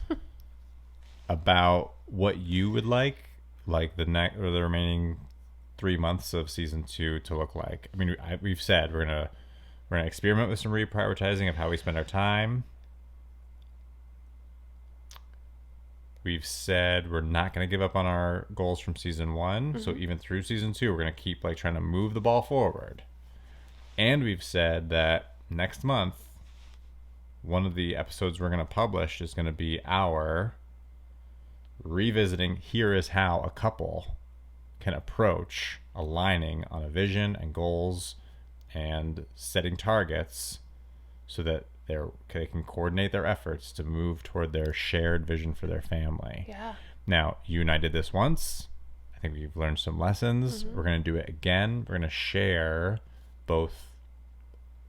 about what you would like the remaining 3 months of season 2 to look like. I mean, we've said we're gonna experiment with some reprioritizing of how we spend our time. We've said we're not going to give up on our goals from season 1. So even through season 2, we're going to keep like trying to move the ball forward. And we've said that next month, one of the episodes we're going to publish is going to be our revisiting here is how a couple can approach aligning on a vision and goals and setting targets so that they can coordinate their efforts to move toward their shared vision for their family. Yeah. Now, you and I did this once. I think we've learned some lessons. We're going to do it again. We're going to share both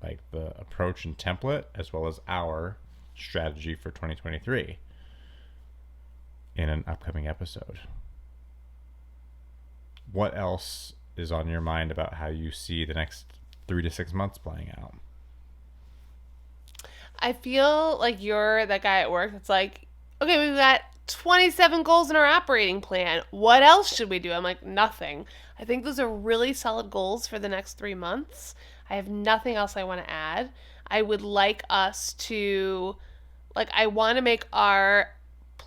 like the approach and template as well as our strategy for 2023 in an upcoming episode. What else is on your mind about how you see the next 3 to 6 months playing out? I feel like you're that guy at work that's like, okay, we've got 27 goals in our operating plan. What else should we do? I'm like, nothing. I think those are really solid goals for the next 3 months. I have nothing else I want to add. I would like us to, like, I want to make our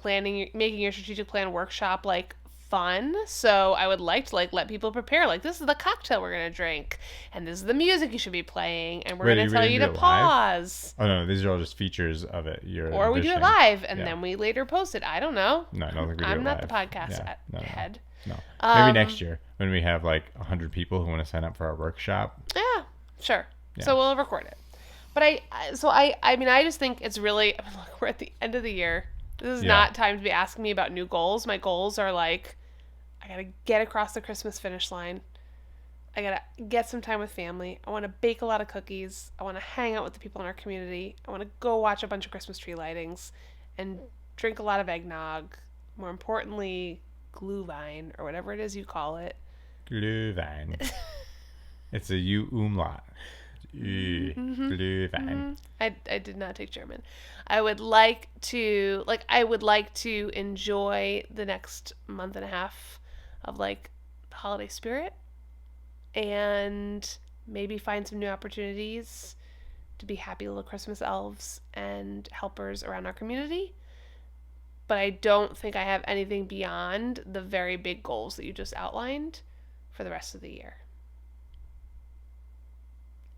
making your strategic plan workshop, like, fun. So I would like to, like, let people prepare. Like, this is the cocktail we're going to drink, and this is the music you should be playing, and we're going to tell you to pause. Oh, no, these are all just features of it. Or we do it live, and then we later post it. I don't know. No, I don't think we do I'm it not live. the podcast head. No. Maybe next year when we have like 100 people who want to sign up for our workshop. Yeah, sure. Yeah. So we'll record it. But I just think it's really, look, we're at the end of the year. This is not time to be asking me about new goals. My goals are like, I got to get across the Christmas finish line. I got to get some time with family. I want to bake a lot of cookies. I want to hang out with the people in our community. I want to go watch a bunch of Christmas tree lightings and drink a lot of eggnog. More importantly, glühwein, or whatever it is you call it. Glühwein. It's a U umlaut. Glühwein. Mm-hmm. I did not take German. I would like to enjoy the next month and a half of like the holiday spirit, and maybe find some new opportunities to be happy little Christmas elves and helpers around our community. But I don't think I have anything beyond the very big goals that you just outlined for the rest of the year.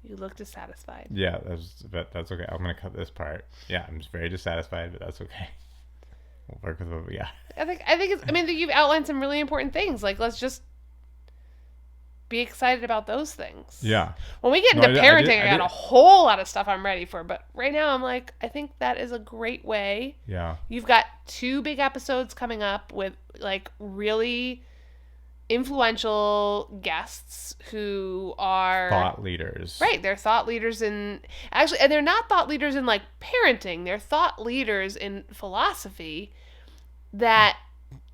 You look dissatisfied. Yeah, that's okay. I'm going to cut this part. Yeah, I'm just very dissatisfied, but that's okay. We'll work with what we got. I think you've outlined some really important things. Like, let's just be excited about those things. Yeah. When we get into parenting, I got a whole lot of stuff I'm ready for. But right now, I'm like, I think that is a great way. Yeah. You've got 2 big episodes coming up with, like, really influential guests who are thought leaders. Right. They're thought leaders and they're not thought leaders in, like, parenting. They're thought leaders in philosophy that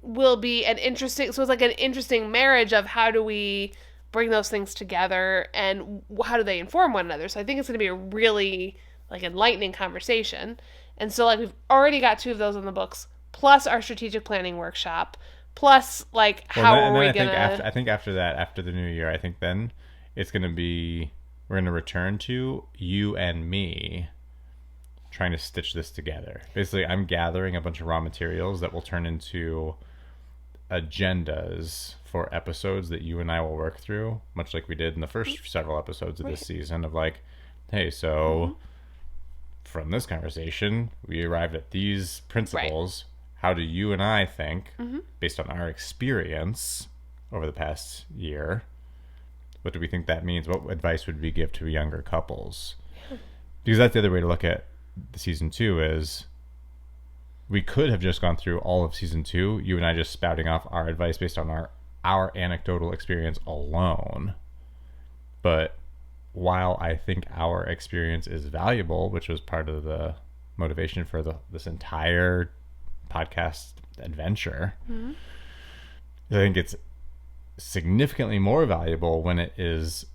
will be an interesting marriage of how do we bring those things together and how do they inform one another. So I think it's going to be a really, like, enlightening conversation. And so, like, we've already got 2 of those on the books, plus our strategic planning workshop, plus, like, I think after that, after the new year, I think then it's going to be, we're going to return to you and me trying to stitch this together. Basically, I'm gathering a bunch of raw materials that will turn into agendas for episodes that you and I will work through, much like we did in the first several episodes of this season, of like, hey, so from this conversation, we arrived at these principles. How do you and I think, based on our experience over the past year, what do we think that means? What advice would we give to younger couples? Because that's the other way to look at the season 2 is, we could have just gone through all of season 2, you and I just spouting off our advice based on our anecdotal experience alone. But while I think our experience is valuable, which was part of the motivation for this entire podcast adventure, I think it's significantly more valuable when it is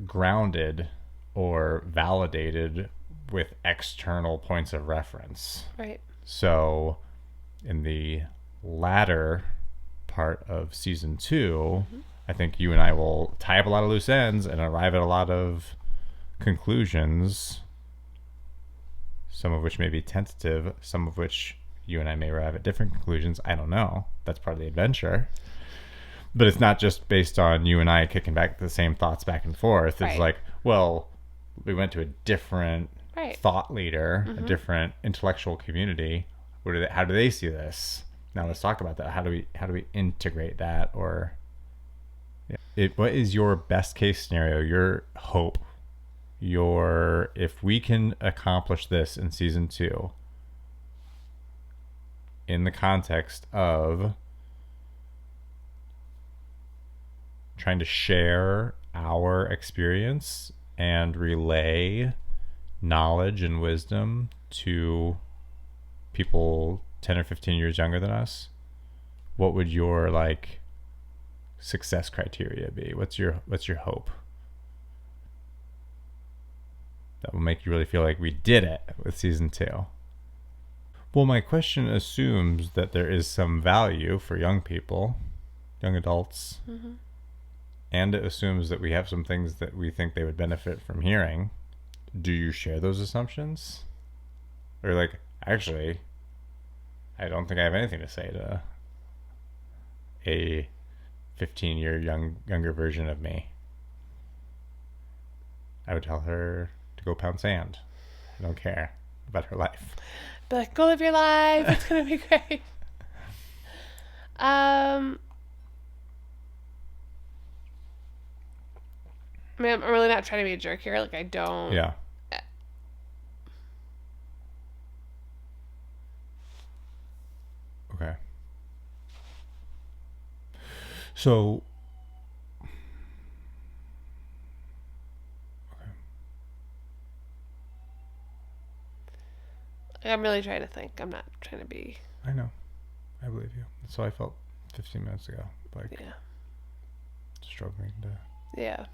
grounded or validated with external points of reference. Right. So in the latter part of season 2, I think you and I will tie up a lot of loose ends and arrive at a lot of conclusions, some of which may be tentative, some of which you and I may arrive at different conclusions. I don't know. That's part of the adventure. But it's not just based on you and I kicking back the same thoughts back and forth. It's like, well, we went to a different thought leader, a different intellectual community. How do they see this? Now let's talk about that. How do we integrate that? Or what is your best case scenario, your hope, if we can accomplish this in season 2 in the context of trying to share our experience and relay knowledge and wisdom to people 10 or 15 years younger than us, what would your, like, success criteria be? What's your hope? that will make you really feel like we did it with season 2. Well, my question assumes that there is some value for young people, young adults, and it assumes that we have some things that we think they would benefit from hearing. Do you share those assumptions? Or like, actually, I don't think I have anything to say to a 15-year younger version of me. I would tell her to go pound sand. I don't care about her life. Be like, go live your life. It's going to be great. I mean, I'm really not trying to be a jerk here. Like, I don't. Yeah. Okay. So, I'm really trying to think. I'm not trying to be. I know. I believe you. That's how I felt 15 minutes ago. Like, yeah. Struggling to. Yeah.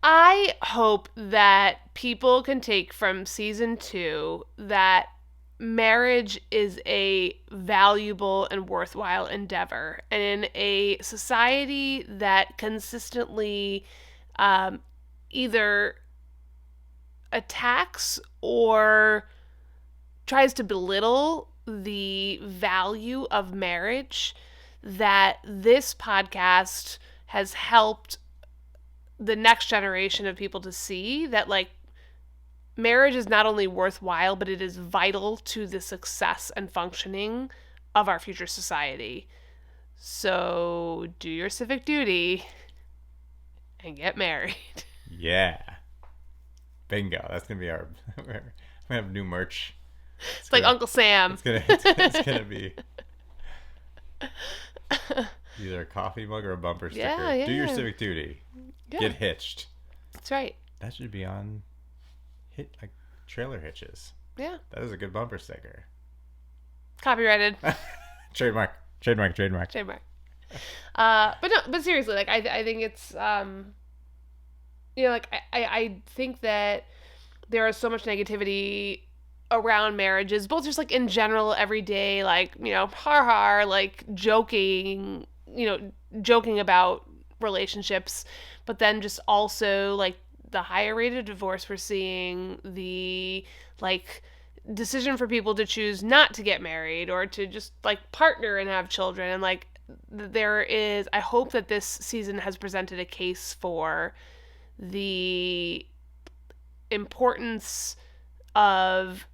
I hope that people can take from season 2 that marriage is a valuable and worthwhile endeavor. And in a society that consistently either attacks or tries to belittle the value of marriage, that this podcast has helped the next generation of people to see that, like, marriage is not only worthwhile, but it is vital to the success and functioning of our future society. So do your civic duty and get married. Yeah. Bingo. That's going to be our... We're going to have new merch. It's like Uncle Sam. It's gonna be either a coffee mug or a bumper sticker. Yeah. Do your civic duty. Yeah. Get hitched. That's right. That should be on trailer hitches. Yeah. That is a good bumper sticker. Copyrighted. Trademark. But seriously, like, I think it's like, I think that there is so much negativity around marriages, both just like in general, every day, like, har, like joking about relationships, but then just also like the higher rate of divorce we're seeing, the like decision for people to choose not to get married or to just like partner and have children. And like I hope that this season has presented a case for the importance of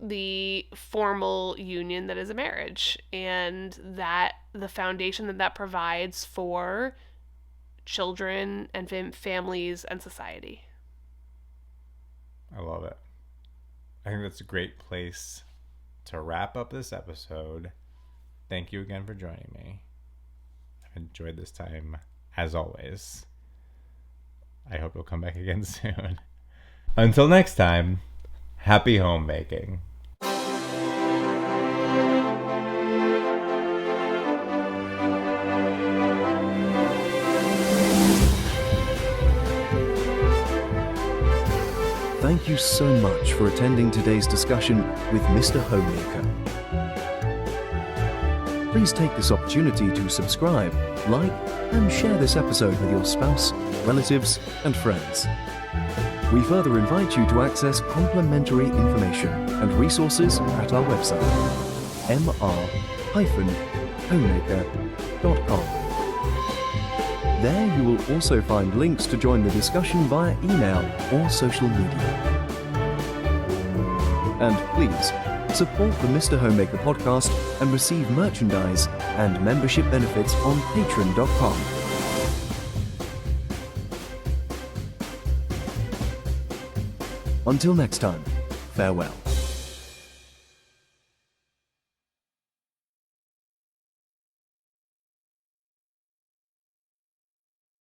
the formal union that is a marriage, and that the foundation that provides for children and families and society. I love it. I think that's a great place to wrap up this episode. Thank you again for joining me. I've enjoyed this time as always. I hope you'll come back again soon. Until next time, happy homemaking. Thank you so much for attending today's discussion with Mr. Homemaker. Please take this opportunity to subscribe, like, and share this episode with your spouse, relatives, and friends. We further invite you to access complimentary information and resources at our website, mr-homemaker.com. There you will also find links to join the discussion via email or social media. And please, support the Mr. Homemaker podcast and receive merchandise and membership benefits on patreon.com. Until next time, farewell.